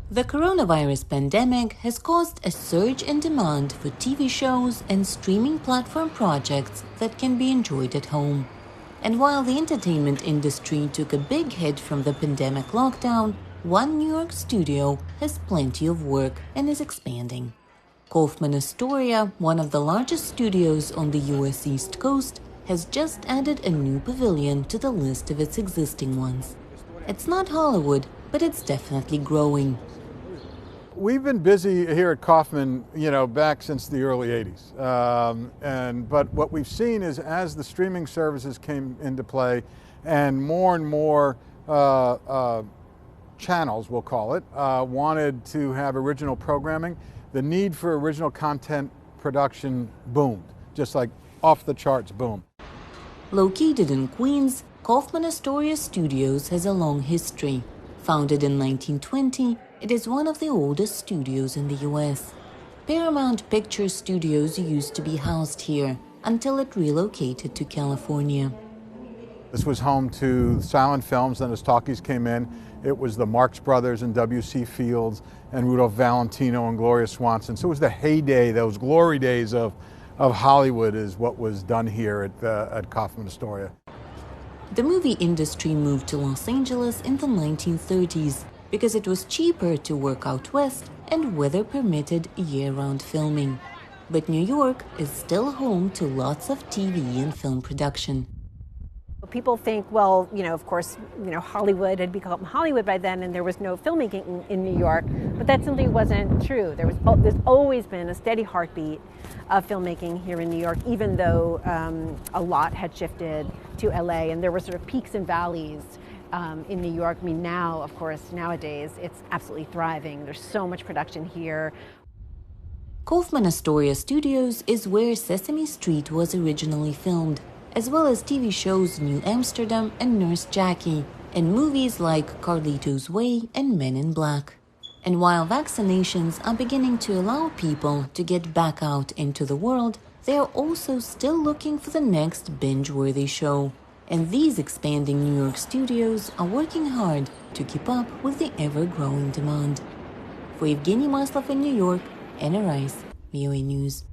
The coronavirus pandemic has caused a surge in demand for TV shows and streaming platform projects that can be enjoyed at home. And while the entertainment industry took a big hit from the pandemic lockdown, one New York studio has plenty of work and is expanding. Kaufman Astoria, one of the largest studios on the US East Coast, has just added a new pavilion to the list of its existing ones. It's not Hollywood, but it's definitely growing. We've been busy here at Kaufman, back since the early 80s. But what we've seen is as the streaming services came into play and more channels, we'll call it, wanted to have original programming, the need for original content production boomed, just like off the charts boom. Located in Queens, Kaufman Astoria Studios has a long history. Founded in 1920, it is one of the oldest studios in the U.S. Paramount Picture Studios used to be housed here until it relocated to California. This was home to silent films, then as talkies came in, it was the Marx Brothers and W.C. Fields and Rudolph Valentino and Gloria Swanson. So it was the heyday, those glory days of Hollywood is what was done here at Kaufman Astoria. The movie industry moved to Los Angeles in the 1930s because it was cheaper to work out west and weather permitted year-round filming. But New York is still home to lots of TV and film production. People think, well, of course, Hollywood had become Hollywood by then and there was no filmmaking in New York, but that simply wasn't true. There's always been a steady heartbeat of filmmaking here in New York, even though a lot had shifted to LA and there were sort of peaks and valleys in New York. I mean, now, of course, nowadays, it's absolutely thriving. There's so much production here. Kaufman Astoria Studios is where Sesame Street was originally filmed, as well as TV shows New Amsterdam and Nurse Jackie, and movies like Carlito's Way and Men in Black. And while vaccinations are beginning to allow people to get back out into the world, they are also still looking for the next binge-worthy show. And these expanding New York studios are working hard to keep up with the ever-growing demand. For Evgeny Maslov in New York, Anna Rice, VOA News.